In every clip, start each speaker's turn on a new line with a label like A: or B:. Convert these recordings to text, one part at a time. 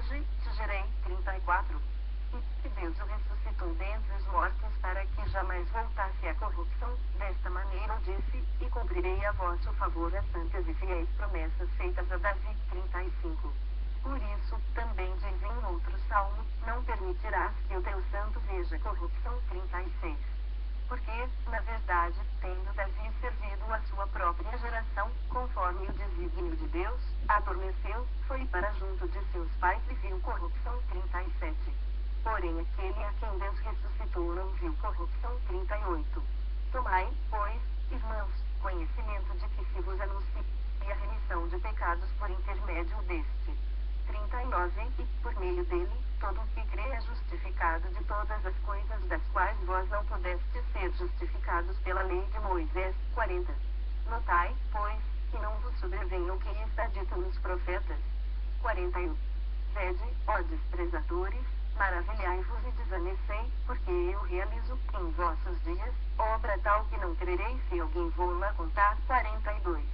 A: hoje te gerei. 34. E Deus o ressuscitou dentre os mortos para que jamais voltasse à corrupção. Desta maneira o disse, e cumprirei a vosso favor as santas e fiéis promessas feitas a Davi. 35. Por isso, também diz em outro salmo, não permitirás que o teu santo veja corrupção. 36. Porque, na verdade, tendo Davi servido a sua própria geração, conforme o desígnio de Deus, adormeceu, foi para junto de seus pais e viu corrupção. 37. Porém aquele a quem Deus ressuscitou não viu corrupção. 38. Tomai, pois, irmãos, conhecimento de que se vos anuncia a remissão de pecados por intermédio deste. 39. E, por meio dele, todo o que crê é justificado de todas as coisas das quais vós não pudestes ser justificados pela lei de Moisés. 40. Notai, pois, que não vos sobrevenha o que está dito nos profetas. 41. Vede, ó desprezadores, maravilhai-vos e desanecei, porque eu realizo, em vossos dias, obra tal que não crereis se alguém vou-la contar. 42.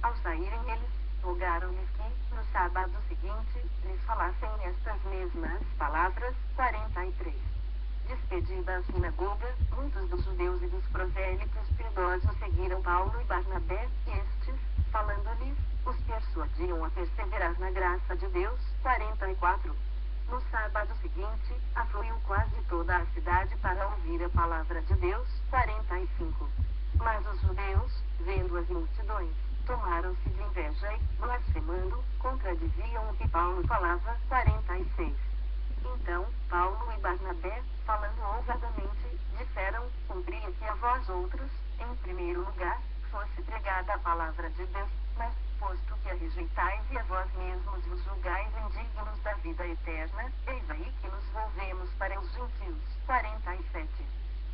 A: Ao saírem eles, rogaram-lhes que, no sábado seguinte, lhes falassem estas mesmas palavras. 43. Despedida a sinagoga, muitos dos judeus e dos prosélitos piedosos seguiram Paulo e Barnabé, e estes, falando-lhes, os persuadiam a perseverar na graça de Deus. 44. No sábado seguinte, afluiu quase toda a cidade para ouvir a palavra de Deus. 45. Mas os judeus, vendo as multidões, tomaram-se de inveja e, blasfemando, contradiziam o que Paulo falava. 46. Então, Paulo e Barnabé, falando ousadamente, disseram, cumpria que a vós outros, em primeiro lugar, fosse pregada a palavra de Deus, mas, posto que a rejeitais e a vós mesmos vos julgais indignos da vida eterna, eis aí que nos volvemos para os gentios. 47.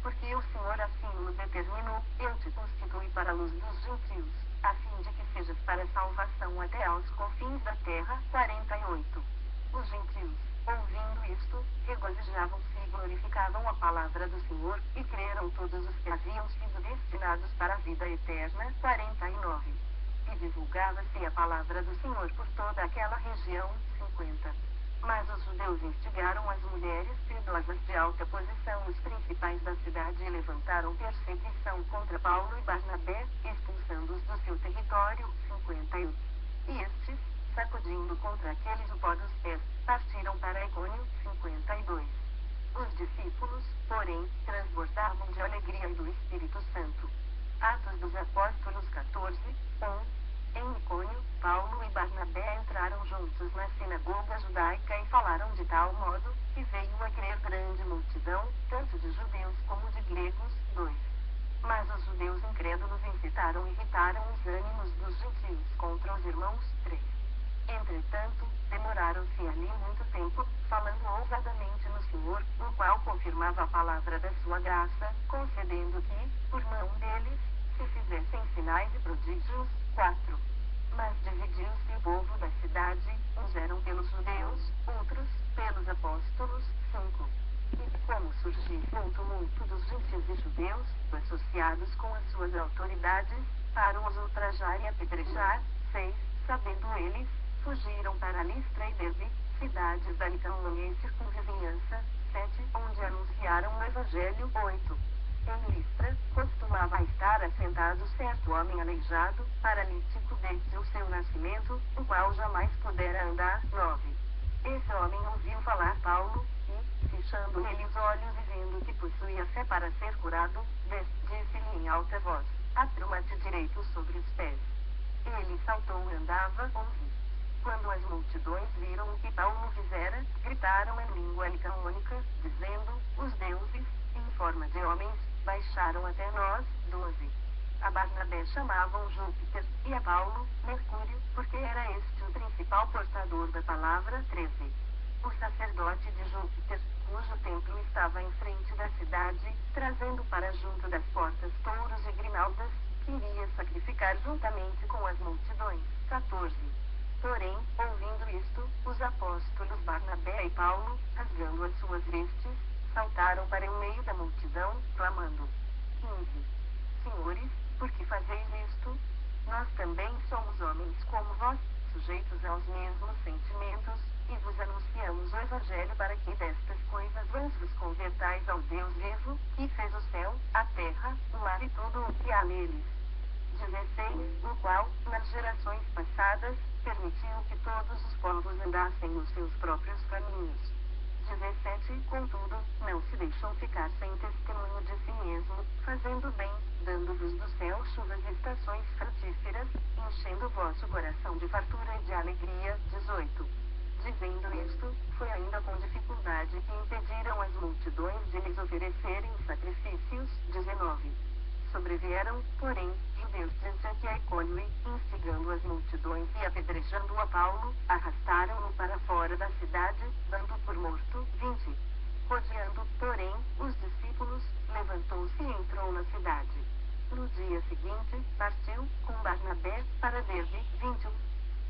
A: Porque o Senhor assim nos determinou, eu te constituí para a luz dos gentios, a fim de que sejas para salvação até aos confins da terra. 48. Os gentios, ouvindo isto, regozijavam-se e glorificavam a palavra do Senhor, e creram todos os que haviam sido destinados para a vida eterna. 49. E divulgava-se a palavra do Senhor por toda aquela região. 50. Mas os judeus instigaram as mulheres piedosas de alta posição, os principais da cidade, e levantaram perseguição contra Paulo e Barnabé, expulsando-os do seu território. 51. E estes, sacudindo contra aqueles o pó dos pés, partiram para Icônio. 52. Os discípulos, porém, transbordavam de alegria e do Espírito Santo. Atos dos Apóstolos 14, 1. Em Icônio, Paulo e Barnabé entraram juntos na sinagoga judaica e falaram de tal modo, que veio a crer grande multidão, tanto de judeus como de gregos. 2. Mas os judeus incrédulos incitaram e irritaram os ânimos dos gentios contra os irmãos. 3. Entretanto, demoraram-se ali muito tempo, falando ousadamente no Senhor, o qual confirmava a palavra da sua graça, concedendo que, por mão deles, se fizessem sinais e prodígios. 4. Mas dividiu-se o povo da cidade, uns eram pelos judeus, outros, pelos apóstolos. 5. E como surgisse um tumulto dos gentios e judeus, associados com as suas autoridades, para os ultrajar e apedrejar. 6. Sabendo eles, fugiram para Listra e Derbe, cidades da Licâonia e circunvizinhança. 7. Onde anunciaram o Evangelho. 8. Em Listra, costumava estar assentado certo homem aleijado, paralítico desde o seu nascimento, o qual jamais pudera andar. 9. Esse homem ouviu falar Paulo, e, fechando nele os olhos e vendo que possuía fé para ser curado, disse-lhe em alta voz, apruma-te direito sobre os pés. Ele saltou e andava. 11. Quando as multidões viram o que Paulo fizera, gritaram em língua licaônica, dizendo, os deuses, em forma de homens, baixaram até nós. 12. A Barnabé chamavam Júpiter, e a Paulo, Mercúrio, porque era este o principal portador da palavra. 13. O sacerdote de Júpiter, cujo templo estava em frente da cidade, trazendo para junto das portas touros e grinaldas, queria sacrificar juntamente com as multidões. 14. Porém, ouvindo isto, os apóstolos Barnabé e Paulo, rasgando as suas vestes, saltaram para o meio da multidão, clamando. 15. Senhores, por que fazeis isto? Nós também somos homens como vós, sujeitos aos mesmos sentimentos, e vos anunciamos andassem nos seus próprios caminhos. 17. Contudo, não se deixou ficar sem testemunho de si mesmo, fazendo bem, dando-vos do céu chuvas e estações frutíferas, enchendo o vosso coração de fartura e de alegria. 18. Dizendo isto, foi ainda com dificuldade que impediram as multidões de lhes oferecerem sacrifícios. 19. Sobrevieram, porém, judeus de Antioquia e Icônio e, instigando as multidões e apedrejando a Paulo, arrastaram-no para fora da cidade, dando por morto. 20. Rodeando, porém, os discípulos, levantou-se e entrou na cidade. No dia seguinte, partiu, com Barnabé, para Derbe. 21.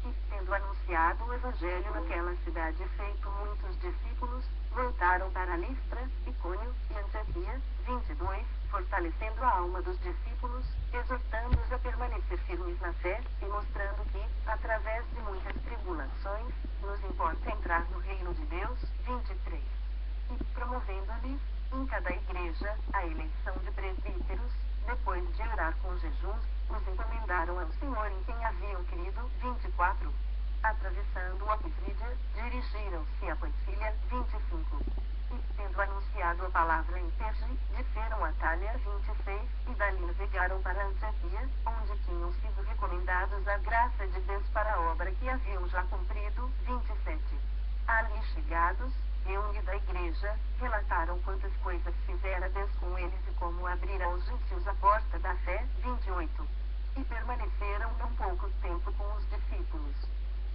A: E, tendo anunciado o evangelho naquela cidade e feito muitos discípulos, voltaram para Listra, Icônio e Antioquia. 22. Fortalecendo a alma dos discípulos, exortando-os a permanecer firmes na fé, e mostrando que, através de muitas tribulações, nos importa entrar no reino de Deus. 23. E, promovendo-lhes, em cada igreja, a eleição de presbíteros, depois de orar com jejuns, os encomendaram ao Senhor em quem haviam crido. 24. Atravessando a Pisídia, dirigiram-se a Panfilha. 25. E, tendo anunciado a palavra em Perge, desceram a Talha. 26, e dali navegaram para Antioquia, onde tinham sido recomendados a graça de Deus para a obra que haviam já cumprido. 27. Ali chegados, reunida a igreja, relataram quantas coisas fizera Deus com eles e como abrira aos gentios a porta da fé. 28. E permaneceram não pouco tempo com os discípulos.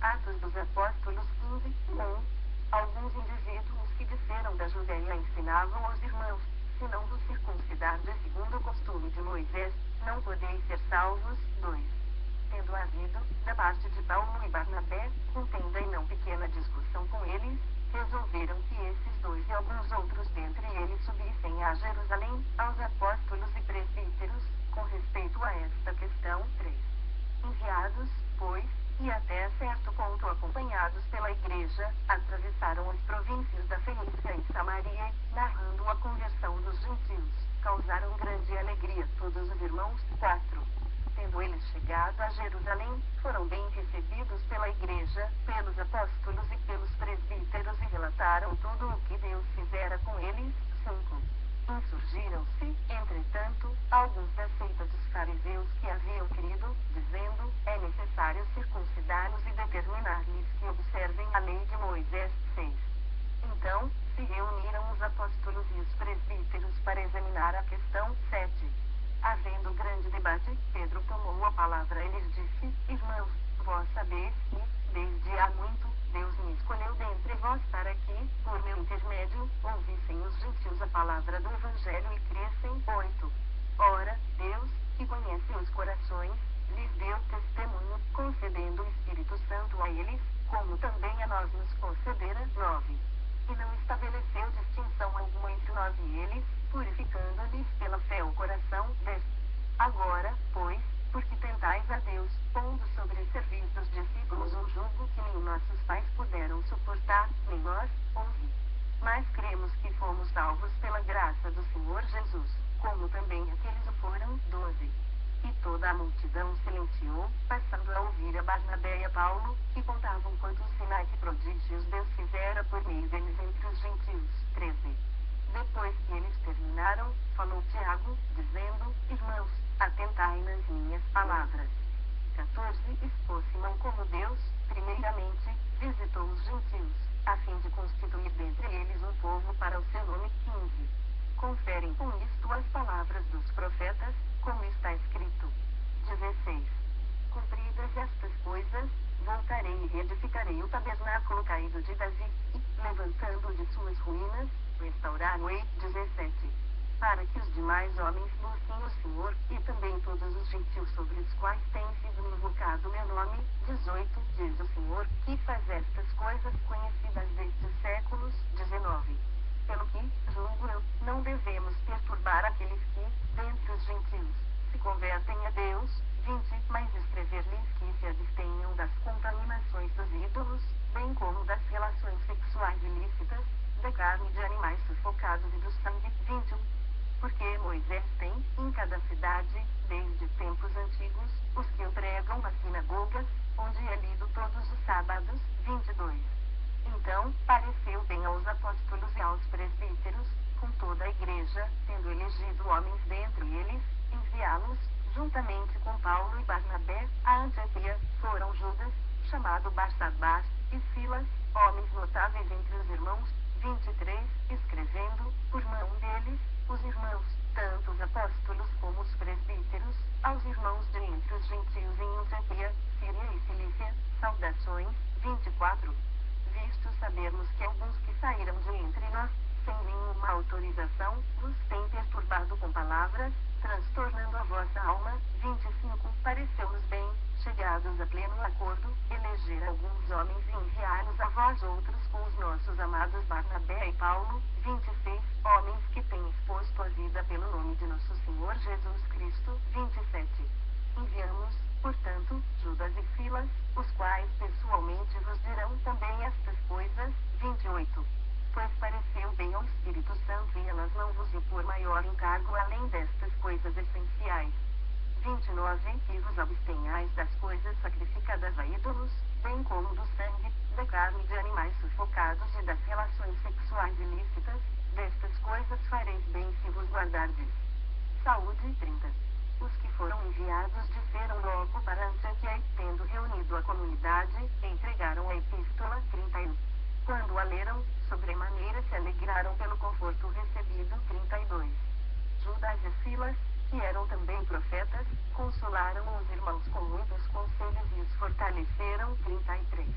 A: Atos dos Apóstolos 15, 1. Alguns indivíduos que desceram da Judeia ensinavam aos irmãos: se não vos circuncidardes segundo o costume de Moisés, não podeis ser salvos. 2. Tendo havido, da parte de Paulo e Barnabé, contenda e não pequena discussão com eles, resolveram que esses dois e alguns outros dentre eles subissem a Jerusalém, aos apóstolos e presbíteros, com respeito a esta questão. 3. Enviados, pois, e até certo ponto acompanhados pela igreja, atravessaram as províncias da Fenícia e Samaria, narrando a conversão dos gentios, causaram grande alegria a todos os irmãos. 4. Tendo eles chegado a Jerusalém, foram bem recebidos pela igreja, pelos apóstolos e pelos presbíteros e relataram tudo o que Deus fizera com eles. 5. Insurgiram-se, entretanto, alguns da seita dos fariseus que haviam crido, dizendo: é necessário circuncidar-nos e determinar-lhes que observem a lei de Moisés. 6. Então, se reuniram os apóstolos e os presbíteros para examinar a questão. 7. Havendo grande debate, Pedro tomou a palavra e lhes disse: irmãos, vós sabeis que, desde há muito, Deus me escolheu dentre vós para que, por meu intermédio, ouvissem os gentios a palavra do Evangelho e crescem. 8. Ora, Deus, que conhece os corações, lhes deu testemunho, concedendo o Espírito Santo a eles, como também a nós nos concedera. 9. E não estabeleceu distinção alguma entre nós e eles, purificando-lhes pela fé o coração. 10. Agora, pois, porque tentais a Deus, pondo sobre o serviço dos discípulos um jugo que nem nossos pais puderam suportar, nem nós. 11. Mas cremos que fomos salvos pela graça do Senhor Jesus, como também aqueles o foram. 12. E toda a multidão silenciou, passando a ouvir a Barnabé e a Paulo, que contavam quantos sinais e prodígios Deus fizera por meio deles entre os gentios. 13. Depois que eles terminaram, falou Tiago, dizendo: irmãos, atentai nas minhas palavras. 14. Expôs Simão como Deus, primeiramente, visitou os gentios, a fim de constituir dentre eles um povo para o seu nome. 15. Conferem com isto as palavras dos profetas, como está escrito. 16. Cumpridas estas coisas, voltarei e reedificarei o tabernáculo caído de Davi, e, levantando de suas ruínas, restaurar-o-ei. 17. Para que os demais homens busquem o Senhor, e também todos os gentios sobre os quais tem sido invocado meu nome. 18. Diz o Senhor, que faz estas coisas conhecidas desde séculos. 19. Pelo que, julgo eu, não devemos perturbar aqueles que, dentre os gentios, se convertem a Deus. 20. Mas escrever-lhes que se abstenham das contaminações dos ídolos, bem como das relações sexuais ilícitas, da carne de animais sufocados e do sangue. 21. Porque Moisés tem, em cada cidade, desde tempos antigos, os que o pregam nas sinagogas, onde é lido todos os sábados. 22. então pareceu bem aos apóstolos e aos presbíteros, com toda a igreja, tendo elegido homens dentre eles, enviá-los, juntamente com Paulo e Barnabé, a Antioquia. Foram Judas, chamado Barsabás, e Silas, homens notáveis entre os irmãos. 23, escrevendo, por mão deles, os irmãos, tanto os apóstolos como os presbíteros, aos irmãos de entre os gentios em Antioquia, Síria e Cilícia, saudações. 24. Visto sabermos que alguns que saíram de entre nós, sem nenhuma autorização, vos têm perturbado com palavras, transtornando a vossa alma. 25. Pareceu-nos bem, chegados a pleno acordo, eleger alguns homens e enviá-los a vós outros com os nossos amados Barnabé e Paulo. 26. Homens que têm exposto a vida pelo nome de nosso Senhor Jesus Cristo. 27. Enviamos, portanto, Judas e Silas, os quais pessoalmente vos dirão também estas coisas. 28. Pois pareceu bem ao Espírito Santo e elas não vos impor maior encargo além destas coisas essenciais. 29. E vos abstenhais das coisas sacrificadas a ídolos, bem como do sangue, da carne de animais sufocados e das relações sexuais ilícitas. Destas coisas fareis bem se vos guardardes. Saúde. 30. Os que foram enviados disseram logo para Antioquia e, tendo reunido a comunidade, entregaram a epístola. 31. Quando a leram, sobremaneira se alegraram pelo conforto recebido. 32. Judas e Silas, que eram também profetas, consolaram os irmãos com muitos conselhos e os fortaleceram. 33.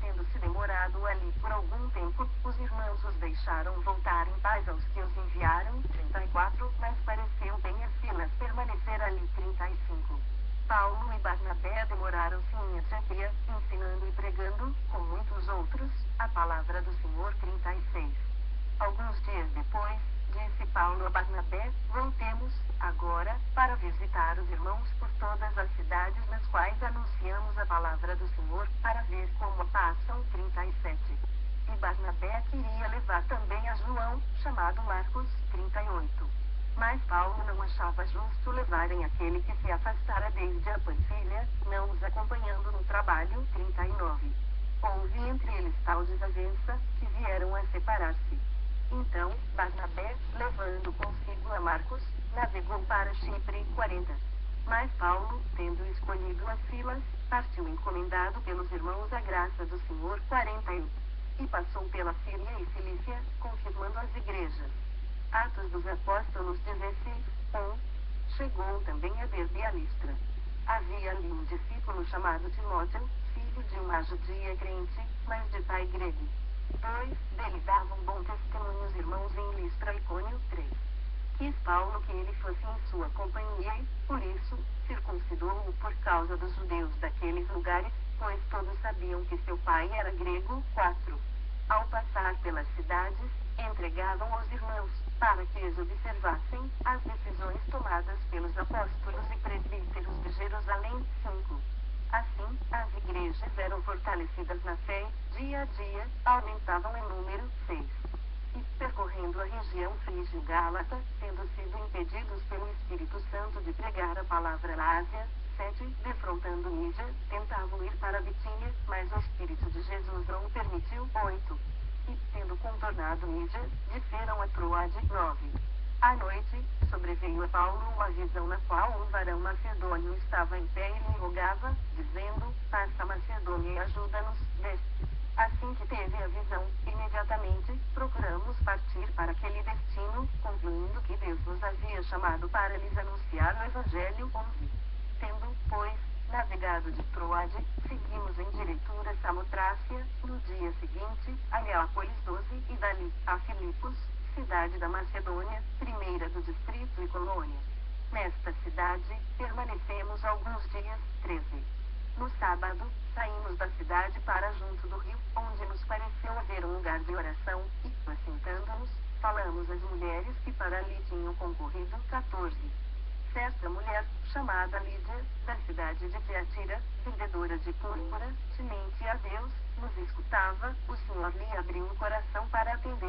A: Tendo-se demorado ali por algum tempo, os irmãos os deixaram voltar em paz aos que os enviaram. 34. Mas pareceu bem a Silas permanecer ali. 35. Paulo e Barnabé demoraram-se em Antioquia, ensinando e pregando, com muitos outros, a palavra do Senhor. 36. Alguns dias depois, disse Paulo a Barnabé: voltemos, agora, para visitar os irmãos por todas as cidades nas quais anunciamos a palavra do Senhor, para ver como a passam. 37. E Barnabé queria levar também a João, chamado Marcos. 38. Mas Paulo não achava justo levarem aquele que se afastara desde a Panfilha, não os acompanhando no trabalho. 39. Houve entre eles tal desavença, que vieram a separar-se. Então, Barnabé, levando consigo a Marcos, navegou para Chipre. 40. Mas Paulo, tendo escolhido a Silas, partiu encomendado pelos irmãos à graça do Senhor. 41. E passou pela Síria e Cilícia, confirmando as igrejas. Atos dos Apóstolos 16, 1. Chegou também a Derbe e a Listra. Havia ali um discípulo chamado Timóteo, filho de uma judia crente, mas de pai grego. 2. Dele davam bom testemunho os irmãos em Listra e Icônio. 3. Quis Paulo que ele fosse em sua companhia e, por isso, circuncidou-o por causa dos judeus daqueles lugares, pois todos sabiam que seu pai era grego. 4. Ao passar pelas cidades, entregavam aos irmãos, para que eles observassem, as decisões tomadas pelos apóstolos e presbíteros de Jerusalém. 5. Assim, as igrejas eram fortalecidas na fé, dia a dia, aumentavam em número. 6. E, percorrendo a região frígio-gálata, tendo sido impedidos pelo Espírito Santo de pregar a palavra na Ásia. 7. Defrontando Mídia, tentavam ir para a Bitínia, mas o Espírito de Jesus não o permitiu. 8. E, tendo contornado Mídia, desceram a Troade. 9. À noite, sobreveio a Paulo uma visão na qual um varão macedônio estava em pé e lhe rogava, dizendo: passa a Macedônia e ajuda-nos. 10. Assim que teve a visão, imediatamente, procuramos partir para aquele destino, concluindo que Deus nos havia chamado para lhes anunciar o Evangelho. 11. Tendo, pois, navegado de Troade, seguimos em direitura a Samotrácia, no dia seguinte, a Neápolis. 12. E dali, a Filipos, cidade da Macedônia, primeira do distrito e colônia. Nesta cidade, permanecemos alguns dias. 13. No sábado, saímos da cidade para junto do rio, onde nos pareceu haver um lugar de oração, e, assentando-nos, falamos às mulheres que para ali tinham concorrido. 14. Certa mulher, chamada Lídia, da cidade de Tiatira, vendedora de púrpura, temente a Deus, nos escutava. O Senhor lhe abriu o coração para atender